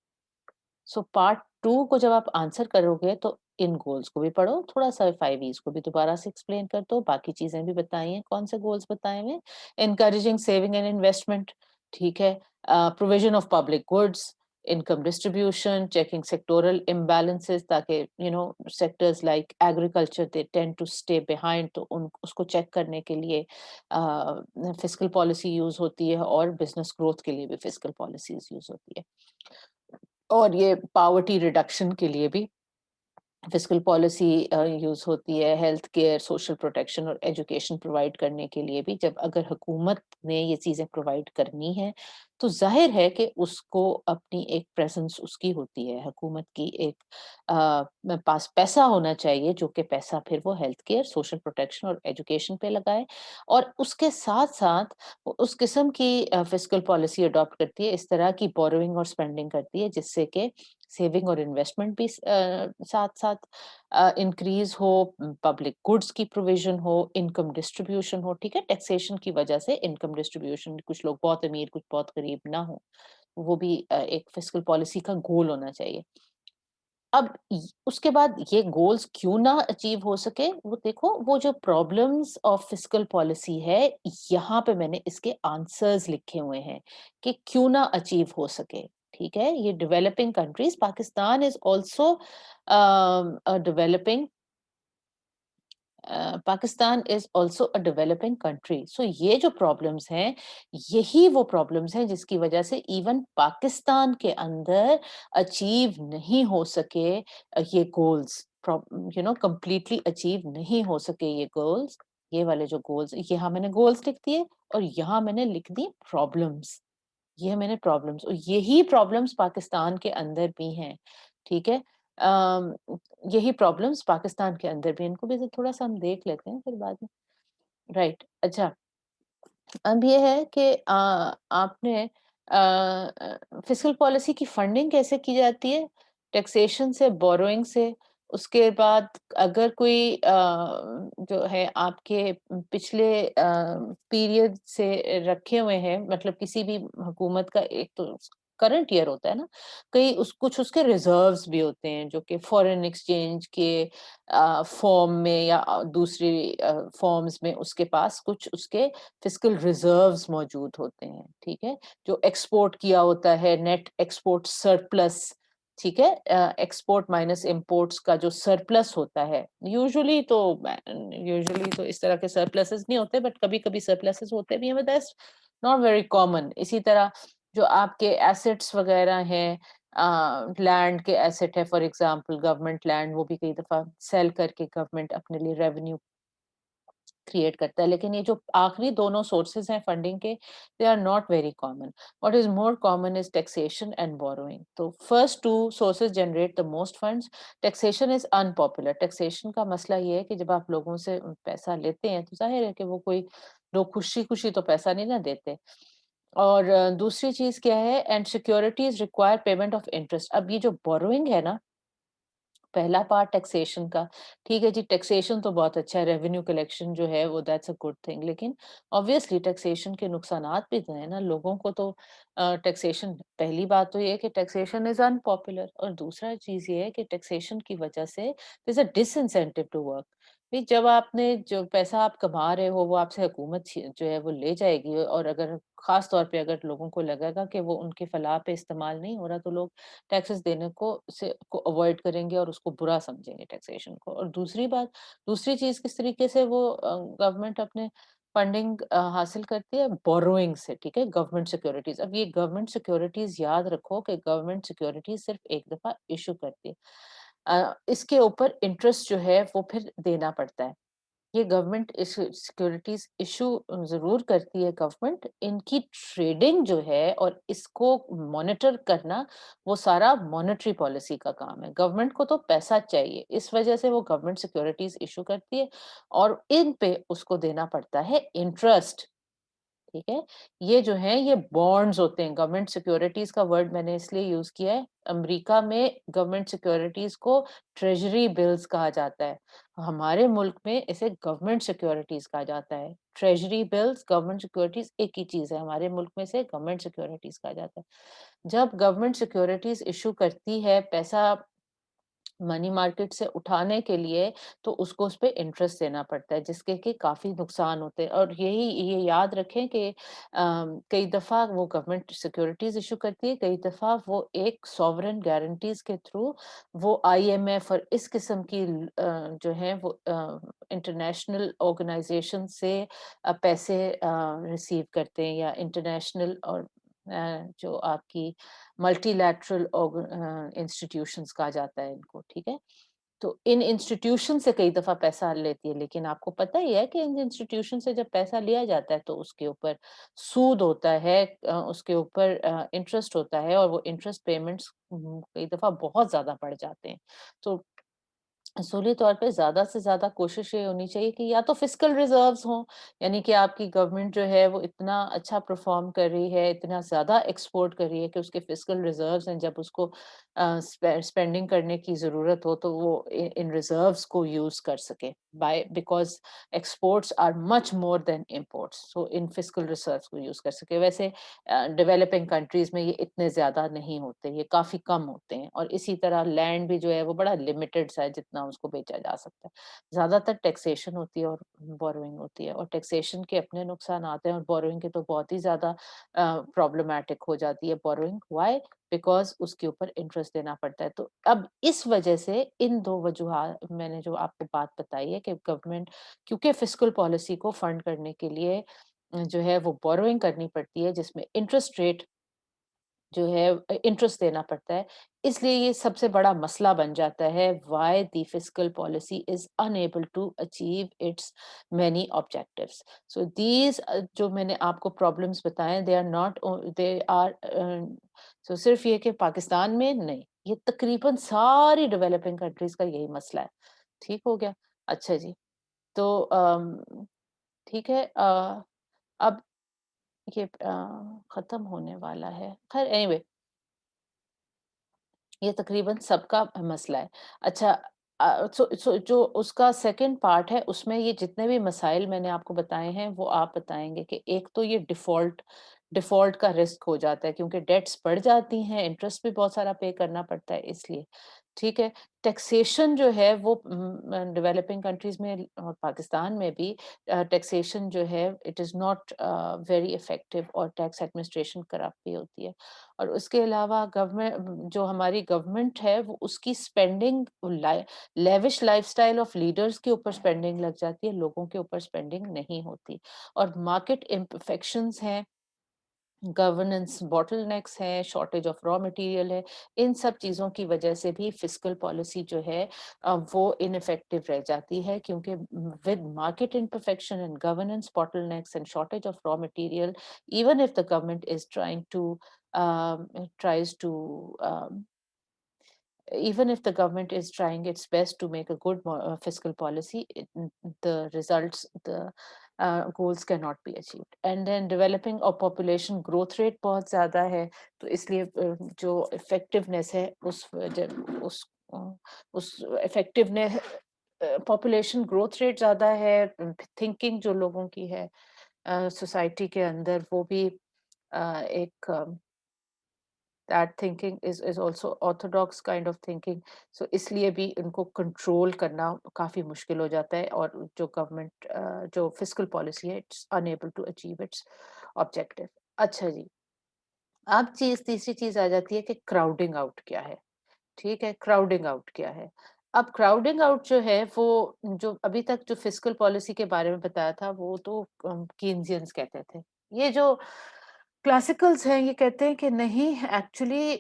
सो पार्ट 2 को जब आप आंसर करोगे तो इन गोल्स को भी पढ़ो, थोड़ा सा 5 ईज को भी दोबारा से एक्सप्लेन कर दो, बाकी चीजें भी बताई हैं. कौन से गोल्स बताए हुए. Encouraging saving and investment. ठीक है. Provision of public goods, income distribution, checking sectoral imbalances ताकि sectors like agriculture they tend to stay behind, तो उसको चेक करने के लिए फिस्कल पॉलिसी यूज होती है, और बिजनेस ग्रोथ के लिए भी फिस्कल पॉलिसीज यूज होती है. और ये पावर्टी रिडक्शन के लिए भी फिस्कल पॉलिसी यूज होती है. हेल्थ केयर, सोशल प्रोटेक्शन और एजुकेशन प्रोवाइड करने के लिए भी. जब अगर हुकूमत ने ये चीजें प्रोवाइड करनी है तो जाहिर है कि उसको अपनी एक प्रेजेंस उसकी होती है. हुकूमत की एक पास पैसा होना चाहिए, जो कि पैसा फिर वो हेल्थ केयर, सोशल प्रोटेक्शन और एजुकेशन पे लगाए. और उसके साथ साथ वो उस किस्म की फिस्कल पॉलिसी अडॉप्ट करती है, इस तरह की बोरोइंग और स्पेंडिंग करती है जिससे कि सेविंग और इन्वेस्टमेंट भी साथ साथ इंक्रीज हो, पब्लिक गुड्स की प्रोविजन हो, इनकम डिस्ट्रीब्यूशन हो. ठीक है. टैक्सेशन की वजह से इनकम डिस्ट्रीब्यूशन, कुछ लोग बहुत अमीर कुछ बहुत गरीब ना हो, वो भी एक फिस्कल पॉलिसी का गोल होना चाहिए. अब उसके बाद ये गोल्स क्यों ना अचीव हो सके, वो देखो, वो जो प्रॉब्लम्स ऑफ फिस्कल पॉलिसी है, यहाँ पे मैंने इसके आंसर्स लिखे हुए हैं कि क्यों ना अचीव हो सके. ठीक है. ये developing countries, Pakistan is also developing, Pakistan is also a developing country. So ये जो प्रॉब्लम्स हैं, यही वो प्रॉब्लम्स हैं जिसकी वजह से इवन पाकिस्तान के अंदर अचीव नहीं हो सके ये गोल्स. कंप्लीटली अचीव नहीं हो सके ये गोल्स. ये वाले जो गोल्स, यहाँ मैंने गोल्स लिख दिए और यहाँ मैंने लिख दी प्रॉब्लम्स. ये मैंने प्रॉब्लम्स, और यही प्रॉब्लम्स पाकिस्तान के अंदर भी हैं. ठीक है. अम, यही प्रॉब्लम्स पाकिस्तान के अंदर भी. इनको भी तो थोड़ा सा हम देख लेते हैं फिर बाद में. राइट. अच्छा, अब ये है कि आपने फिस्कल पॉलिसी की फंडिंग कैसे की जाती है. टैक्सेशन से, बोरोइंग से. उसके बाद अगर कोई जो है आपके पिछले पीरियड से रखे हुए हैं, मतलब किसी भी हुकूमत का एक तो करंट ईयर होता है ना, कई कुछ उसके रिजर्व्स भी होते हैं जो कि फॉरेन एक्सचेंज के फॉर्म में या दूसरी फॉर्म्स में उसके पास कुछ उसके फिस्कल रिजर्व्स मौजूद होते हैं. ठीक है. जो एक्सपोर्ट किया होता है, नेट एक्सपोर्ट सरप्लस. ठीक है. एक्सपोर्ट माइनस इंपोर्ट्स का जो सरप्लस होता है, यूजुअली तो इस तरह के सरप्लसेस नहीं होते, बट कभी कभी सरप्लसेस होते भी हैं, but that's not very common. इसी तरह जो आपके एसेट्स वगैरह हैं, लैंड के एसेट है, फॉर एग्जांपल गवर्नमेंट लैंड, वो भी कई दफा सेल करके गवर्नमेंट अपने लिए रेवेन्यू क्रिएट करता है। लेकिन ये जो आखिरी दोनों सोर्सेज़ हैं फंडिंग के, they are not very common. What is more common is taxation and borrowing. तो first 2 sources generate the most funds. Taxation is unpopular. Taxation का मसला ये है कि जब आप लोगों से पैसा लेते हैं, तो ज़ाहिर है कि वो कोई लोग खुशी-खुशी तो पैसा नहीं ना देते। और दूसरी चीज़ क्या है, and securities require payment of interest. अब ये जो बोरोइंग है ना, पहला पार्ट टैक्सेशन का, ठीक है जी, टैक्सेशन तो बहुत अच्छा है, रेवेन्यू कलेक्शन जो है वो दैट्स अ गुड थिंग, लेकिन ऑब्वियसली टैक्सेशन के नुकसानात भी तो हैं ना, लोगों को तो टैक्सेशन, पहली बात तो ये है कि टैक्सेशन इज़ अनपॉपुलर, और दूसरा चीज़ ये है कि टैक्सेशन की वजह से there is a disincentive to work. भई जब आपने जो पैसा आप कमा रहे हो, वो आपसे हुकूमत जो है वो ले जाएगी, और अगर ख़ास तौर पे अगर लोगों को लगेगा कि वो उनके फलाह पे इस्तेमाल नहीं हो रहा, तो लोग टैक्सेस देने को अवॉइड करेंगे और उसको बुरा समझेंगे टैक्सेशन को। और दूसरी बात, दूसरी चीज़ किस तरीके से वो गवर्नमेंट अपने फंडिंग हासिल करती है, बोरोइंग से, ठीक है? Government securities. अब ये गवर्नमेंट सिक्योरिटीज़, याद रखो कि गवर्नमेंट सिक्योरिटीज़ सिर्फ़ एक दफ़ा इश्यू करती है। इसके ऊपर इंटरेस्ट जो है वो फिर देना पड़ता है। ये गवर्नमेंट सिक्योरिटीज इशू ज़रूर करती है गवर्नमेंट, इनकी ट्रेडिंग जो है और इसको मॉनिटर करना, वो सारा मॉनेटरी पॉलिसी का काम है। गवर्नमेंट को तो पैसा चाहिए, इस वजह से वो गवर्नमेंट सिक्योरिटीज इशू करती है, और इन पे उसको देना पड़ता है इंटरेस्ट। ठीक है? ये जो हैं ये बॉन्ड्स होते हैं, गवर्नमेंट सिक्योरिटीज़ का वर्ड मैंने इसलिए यूज़ किया है, अमेरिका में गवर्नमेंट सिक्योरिटीज़ को ट्रेज़री बिल्स कहा जाता है। हमारे मुल्क में इसे गवर्नमेंट सिक्योरिटीज़ कहा जाता है। ट्रेज़री बिल्स, गवर्नमेंट सिक्योरिटीज़ एक ही चीज़ है, हमारे मुल्क में इसे गवर्नमेंट सिक्योरिटीज़ कहा जाता है। जब गवर्नमेंट सिक्योरिटीज़ इश्यू करती है पैसा मनी मार्केट से उठाने के लिए, तो उसको उसपे इंटरेस्ट देना पड़ता है, जिसके कि काफ़ी नुकसान होते हैं, और ये याद रखें कि कई दफ़ा वो गवर्नमेंट सिक्योरिटीज़ इश्यू करती है, कई दफ़ा वो एक सॉवरेन गारंटीज़ के थ्रू वो आईएमएफ और इस किस्म की जो हैं वो इंटरनेशनल ऑर्गनाइज़ेशन से पैसे रिसीव करते हैं, या इंटरनेशनल और जो आपकी मल्टीलैटरल इंस्टीट्यूशंस कहा जाता है इनको, ठीक है? तो इन इंस्टीट्यूशन से कई दफ़ा पैसा लेती है, लेकिन आपको पता ही है कि इन इंस्टीट्यूशन से जब पैसा लिया जाता है, तो उसके ऊपर सूद होता है, उसके ऊपर इंटरेस्ट होता है, और वो इंटरेस्ट पेमेंट्स कई दफ़ा बहुत ज़्यादा बढ़ जाते हैं। तो असूली तौर पे ज़्यादा से ज़्यादा कोशिश ये होनी चाहिए कि या तो फिस्कल रिज़र्व्स हों, यानी कि आपकी गवर्नमेंट जो है वो इतना अच्छा परफ़ॉर्म कर रही है, इतना ज़्यादा एक्सपोर्ट कर रही है कि उसके फिस्कल रिज़र्व्स हैं, जब उसको स्पेंडिंग करने की ज़रूरत हो, तो वो इ इन रिज़र्व्स को यूज़ कर सके, because exports are much more than imports, so in fiscal reserves को यूज़ कर सके। वैसे डेवलपिंग कंट्रीज़ में ये इतने ज़्यादा नहीं होते, ये काफ़ी कम होते हैं, और इसी तरह लैंड भी जो है वो बड़ा लिमिटेड सा है जितना उसको बेचा जा सकता है। ज़्यादातर टैक्सेशन होती है और बोरोइंग होती है, और टैक्सेशन के अपने नुकसान आते हैं, और बोरोइंग के तो बहुत ही ज़्यादा प्रॉब्लमैटिक हो जाती है बोरोइंग। व्हाई? बिकॉज़ उसके ऊपर इंटरेस्ट देना पड़ता है। तो अब इस वजह से इन 2 वजूहात मैंने जो आपको बात बताई है कि गवर्नमेंट, क्योंकि फिस्कल पॉलिसी को फंड करने के लिए जो है वो बोरोइंग करनी पड़ती है, जिसमें इंटरेस्ट रेट जो है इंटरेस्ट देना पड़ता है। इसलिए ये सबसे बड़ा मसला बन जाता है, why the fiscal policy is unable to achieve its many objectives. So these जो मैंने आपको प्रॉब्लम्स बताए, they are not they are so सिर्फ ये कि पाकिस्तान में नहीं, ये तकरीबन सारी डेवलपिंग कंट्रीज़ का यही मसला है। ठीक हो गया? अच्छा जी। तो ठीक है, अब ये खत्म होने वाला है। ख़ैर एनीवे, ये तकरीबन सबका मसला है। अच्छा, सो जो उसका सेकंड पार्ट है, उसमें ये जितने भी मसाइल मैंने आपको बताए हैं, वो आप बताएँगे कि एक तो ये डिफ़ॉल्ट डिफ़ॉल्ट का रिस्क हो जाता है, क्योंकि डेट्स बढ़ जाती हैं, इंटरेस्ट भी बहुत सारा पे करना पड़ता है इसलिए। ठीक है? टैक्सेशन जो है वो डेवलपिंग कंट्रीज़ में और पाकिस्तान में भी टैक्सेशन जो है it is not very effective, और टैक्स एडमिनिस्ट्रेशन करप्ट भी होती है। और उसके अलावा गवर्नमेंट, जो हमारी गवर्नमेंट है, वो उसकी spending lavish lifestyle of leaders के ऊपर स्पेंडिंग लग जाती है, लोगों के ऊपर स्पेंडिंग नहीं होती, और मार्केट इम्परफेक्शंस हैं, गवर्नेंस बॉटलनेक्स हैं, शॉर्टेज ऑफ रॉ मटेरियल है, इन सब चीज़ों की वजह से भी फिस्कल पॉलिसी जो है वो इनइफेक्टिव रह जाती है, क्योंकि with market imperfection and governance bottlenecks and shortage of raw material, even if the government is trying to tries to even if the government is trying its best to make a good fiscal policy, the results, the goals cannot be achieved. And then developing a population growth rate बहुत ज़्यादा है, तो इसलिए जो effectiveness है उस effectiveness population growth rate ज़्यादा है, thinking जो लोगों की है society के अंदर वो भी एक that thinking is also orthodox kind of thinking, so इसलिए भी इनको कंट्रोल करना काफी मुश्किल हो जाता है, और जो गवर्नमेंट जो फिस्कल पॉलिसी है it's unable to achieve its objective. अच्छा जी, अब तीसरी चीज आ जाती है कि क्राउडिंग आउट क्या है। ठीक है, क्राउडिंग आउट क्या है? अब क्राउडिंग आउट जो है वो, जो अभी तक जो फिस्कल पॉलिसी के बारे में बताया था वो तो कीन्सियंस कहते थे। ये जो क्लासिकल्स हैं ये कहते हैं कि नहीं, एक्चुअली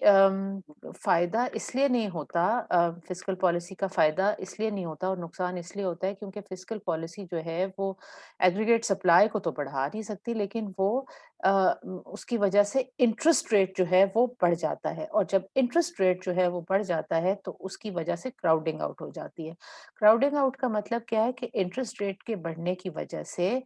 फायदा इसलिए नहीं होता, फिस्कल पॉलिसी का फायदा इसलिए नहीं होता और नुकसान इसलिए होता है क्योंकि फिस्कल पॉलिसी जो है वो एग्रीगेट सप्लाई को तो बढ़ा नहीं सकती, लेकिन वो उसकी वजह से इंटरेस्ट रेट जो है वो बढ़ जाता है, और जब इंटरेस्ट रेट जो है वो बढ़ जाता है तो उसकी वजह से क्राउडिंग आउट हो जाती है। क्राउडिंग आउट का मतलब क्या है कि इंटरेस्ट रेट के बढ़ने की वजह से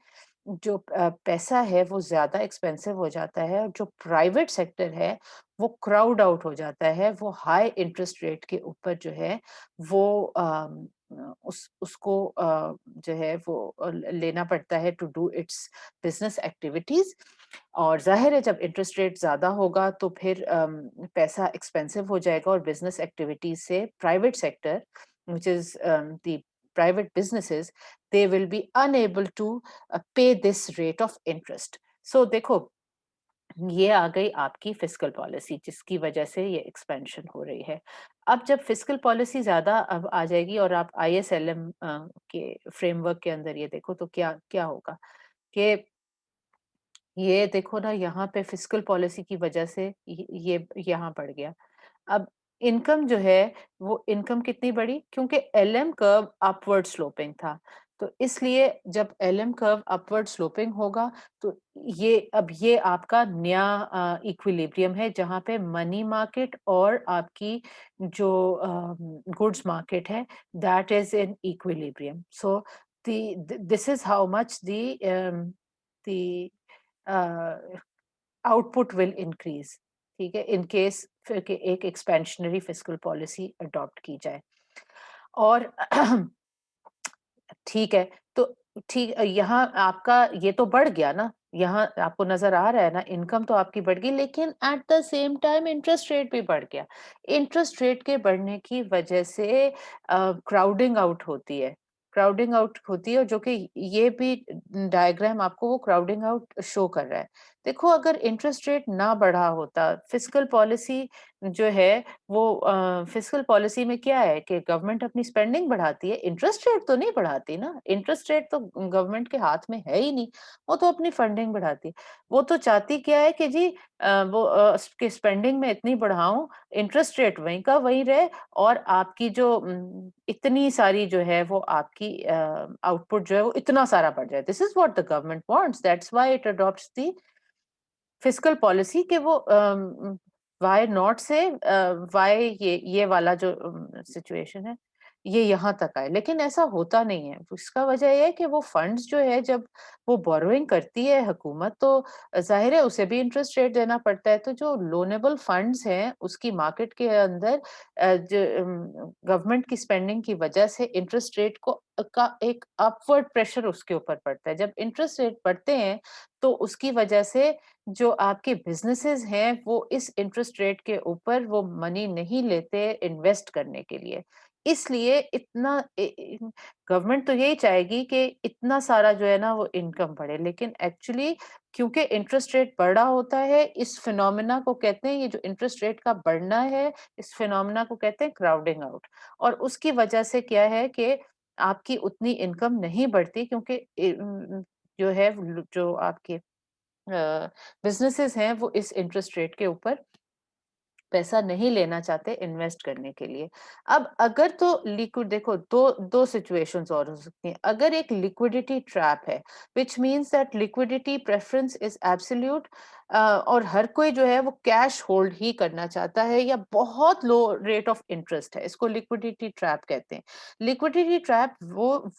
जो पैसा है वो ज़्यादा एक्सपेंसिव हो जाता है, और जो प्राइवेट सेक्टर है वो क्राउड आउट हो जाता है, वो हाई इंटरेस्ट रेट के ऊपर जो है वो उसको जो है वो लेना पड़ता है to do its business activities. और जाहिर है जब इंटरेस्ट रेट ज़्यादा होगा तो फिर पैसा एक्सपेंसिव हो जाएगा, और बिजनेस एक्टिविटीज से private sector which is the private businesses, they will be unable to pay this rate of interest. So देखो, ये आ गई आपकी फिस्कल पॉलिसी जिसकी वजह से ये एक्सपेंशन हो रही है। अब जब फिस्कल पॉलिसी ज़्यादा अब आ जाएगी और आप आईएसएलएम के फ्रेमवर्क के अंदर ये देखो तो क्या क्या होगा कि ये देखो ना, यहाँ पे फिस्कल पॉलिसी की वजह से ये यहाँ बढ़ गया। अब इनकम जो है वो इनकम कितनी बढ़ी, क्योंकि एलएम कर्व अपवर्ड स्लोपिंग था, तो इसलिए जब एलएम कर्व अपवर्ड स्लोपिंग होगा तो ये आपका नया इक्विलिब्रियम है जहां पे मनी मार्केट और आपकी जो गुड्स मार्केट है that is in equilibrium. So this is how much the output will increase. ठीक है, इन केस फिर के एक एक्सपेंशनरी फिस्कल पॉलिसी अडॉप्ट की जाए। और ठीक है, तो ठीक यहाँ आपका ये तो बढ़ गया ना, यहाँ आपको नज़र आ रहा है ना, इनकम तो आपकी बढ़ गई, लेकिन at the same time interest rate भी बढ़ गया। इंटरेस्ट रेट के बढ़ने की वजह से क्राउडिंग आउट होती है, क्राउडिंग आउट होती है, जो कि ये भी डायग्राम आपको वो क्राउडिंग आउट शो कर रहा है। देखो, अगर इंटरेस्ट रेट ना बढ़ा होता, फिस्कल पॉलिसी जो है वो फिस्कल पॉलिसी में क्या है कि गवर्नमेंट अपनी स्पेंडिंग बढ़ाती है, इंटरेस्ट रेट तो नहीं बढ़ाती ना, इंटरेस्ट रेट तो गवर्नमेंट के हाथ में है ही नहीं, वो तो अपनी फंडिंग बढ़ाती है। वो तो चाहती क्या है कि जी वो कि स्पेंडिंग में इतनी बढ़ाऊं, इंटरेस्ट रेट वहीं का वहीं रहे, और आपकी जो इतनी सारी जो है वो आपकी आउटपुट जो है वो इतना सारा बढ़ जाए। This is what the government wants, that's why it adopts the fiscal policy के वो व्हाई नॉट से व्हाई ये वाला जो सिचुएशन है ये यहाँ तक आए, लेकिन ऐसा होता नहीं है। उसका वजह ये है कि वो फंड्स जो है जब वो बोरोइंग करती है हुकूमत, तो जाहिर है उसे भी इंटरेस्ट रेट देना पड़ता है, तो जो लोनेबल फंड्स हैं उसकी मार्केट के अंदर जो गवर्नमेंट की स्पेंडिंग की वजह से इंटरेस्ट रेट को का एक अपवर्ड प्रेशर उसके ऊपर पड़ता है। जब इंटरेस्ट रेट बढ़ते हैं तो उसकी वजह से जो आपके बिज़नेसेस हैं वो इस इंटरेस्ट रेट के ऊपर वो मनी नहीं लेते इन्वेस्ट करने के लिए। इसलिए इतना गवर्नमेंट तो यही चाहेगी कि इतना सारा जो है ना वो इनकम बढ़े, लेकिन एक्चुअली क्योंकि इंटरेस्ट रेट बढ़ रहा होता है, इस फिनोमेना को कहते हैं, ये जो इंटरेस्ट रेट का बढ़ना है, इस फिनोमेना को कहते हैं क्राउडिंग आउट। और उसकी वजह से क्या है कि आपकी उतनी इनकम नहीं बढ़ती, क्योंकि जो है जो आपके बिज़नेसेस हैं वो इस इंटरेस्ट रेट के ऊपर पैसा नहीं लेना चाहते इन्वेस्ट करने के लिए। अब अगर तो लिक्विड देखो 2 सिचुएशंस और हो सकती हैं। अगर एक लिक्विडिटी ट्रैप है which means that liquidity preference is absolute और हर कोई जो है वो कैश होल्ड ही करना चाहता है या बहुत लो रेट ऑफ इंटरेस्ट है। इसको लिक्विडिटी ट्रैप कहते हैं। लिक्विडिटी ट्रैप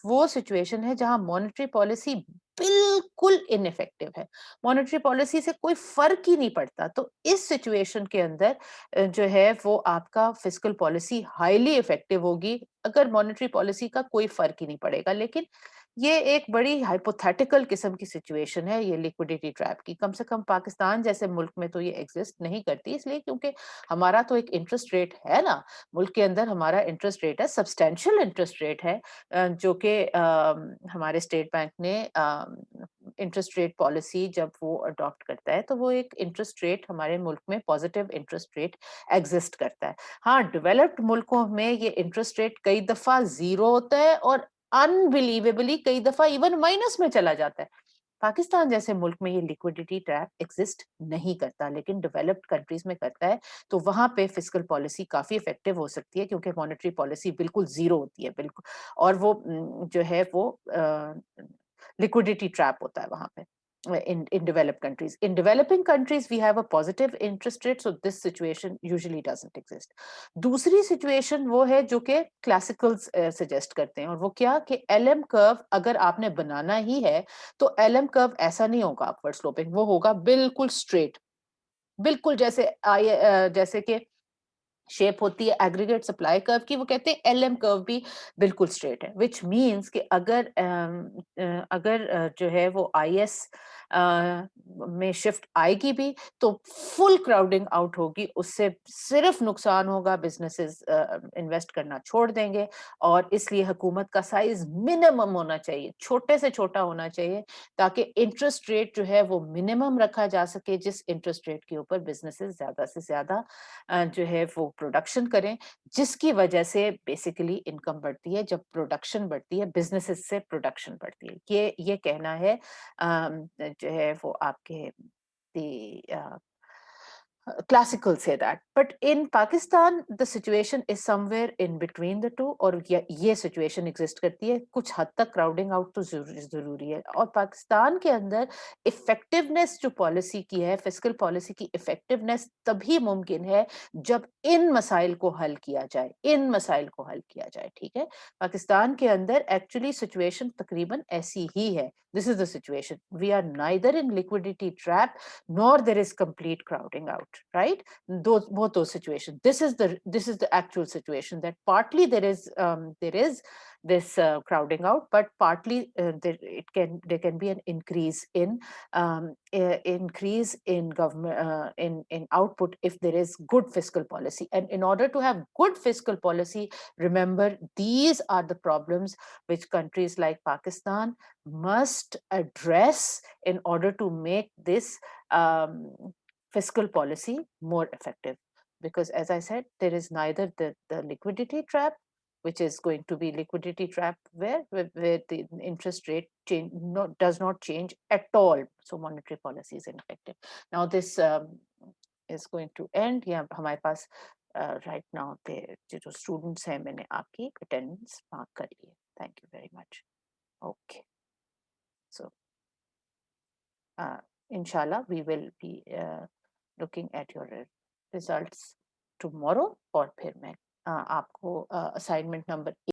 वो सिचुएशन है जहां मॉनेटरी पॉलिसी बिल्कुल इनइफेक्टिव है। मॉनेटरी पॉलिसी से कोई फ़र्क ही नहीं पड़ता। तो इस सिचुएशन के अंदर जो है वो आपका फिस्कल पॉलिसी हाईली इफेक्टिव होगी अगर मॉनेटरी पॉलिसी का कोई फर्क ही नहीं पड़ेगा। लेकिन ये एक बड़ी हाइपोथेटिकल किस्म की सिचुएशन है ये लिक्विडिटी ट्रैप की। कम से कम पाकिस्तान जैसे मुल्क में तो ये एग्जिस्ट नहीं करती, इसलिए क्योंकि हमारा तो एक इंटरेस्ट रेट है ना, मुल्क के अंदर हमारा इंटरेस्ट रेट है, सब्सटेंशियल इंटरेस्ट रेट है, जो कि हमारे स्टेट बैंक ने इंटरेस्ट रेट पॉलिसी जब वो अडॉप्ट करता है तो वो एक इंटरेस्ट रेट हमारे मुल्क में पॉजिटिव इंटरेस्ट रेट एग्जिस्ट करता है। हाँ, डेवलप्ड मुल्कों में ये इंटरेस्ट रेट कई दफा ज़ीरो होता है और अनबिलीवेबली कई दफा इवन माइनस में चला जाता है। पाकिस्तान जैसे मुल्क में ये लिक्विडिटी ट्रैप एग्जिस्ट नहीं करता, लेकिन डेवलप्ड कंट्रीज में करता है। तो वहां पे फिस्कल पॉलिसी काफी इफेक्टिव हो सकती है क्योंकि मॉनेटरी पॉलिसी बिल्कुल ज़ीरो होती है, बिल्कुल। और वो जो है वो लिक्विडिटी ट्रैप होता है वहां पे। In developed countries, in developing countries we have a positive interest rate, so this situation usually doesn't exist. दूसरी सिचुएशन वो है जो कि क्लासिकल्स सजेस्ट करते हैं, और वो क्या कि एलएम कर्व अगर आपने बनाना ही है तो एलएम कर्व ऐसा नहीं होगा अपवर्ड स्लोपिंग, वो होगा बिल्कुल स्ट्रेट। बिल्कुल जैसे जैसे कि शेप होती है एग्रीगेट सप्लाई कर्व की, वो कहते हैं एलएम कर्व भी बिल्कुल स्ट्रेट है, व्हिच मींस कि अगर जो है वो आईएस में शिफ्ट आएगी भी तो फुल क्राउडिंग आउट होगी, उससे सिर्फ नुकसान होगा, बिजनेसेस इन्वेस्ट करना छोड़ देंगे। और इसलिए हुकूमत का साइज मिनिमम होना चाहिए, छोटे से छोटा होना चाहिए, ताकि इंटरेस्ट रेट जो है वो मिनिमम रखा जा सके, जिस इंटरेस्ट रेट के ऊपर बिजनेसेस ज्यादा से ज्यादा जो है वो प्रोडक्शन करें, जिसकी वजह से बेसिकली इनकम बढ़ती है। जब प्रोडक्शन बढ़ती है बिजनेसेस से प्रोडक्शन बढ़ती है, ये कहना है जो है वो आपके the classical say that, but in Pakistan the situation is somewhere in between the two, और ये situation exist करती है। कुछ हद तक crowding out तो जरूरी है, और पाकिस्तान के अंदर effectiveness जो पॉलिसी की है, फिस्कल पॉलिसी की effectiveness तभी मुमकिन है जब इन मसाइल को हल किया जाए, इन मसाइल को हल किया जाए। ठीक है, पाकिस्तान के अंदर एक्चुअली सिचुएशन तकरीबन ऐसी ही है। This is the situation, we are neither in liquidity trap nor there is complete crowding out, right? Both those situations, this is the actual situation, that partly there is this crowding out, but partly there can be an increase in government in output if there is good fiscal policy. And in order to have good fiscal policy, remember, these are the problems which countries like Pakistan must address in order to make this fiscal policy more effective. Because as I said, there is neither the liquidity trap, which is going to be liquidity trap where the interest rate does not change at all, so monetary policy is ineffective. Now this is going to end. Yeah, हमारे पास right now the जो students हैं, मैंने आपकी attendance mark कर ली है. Thank you very much. Okay, so inshallah we will be looking at your results tomorrow, और फिर मैं आपको assignment number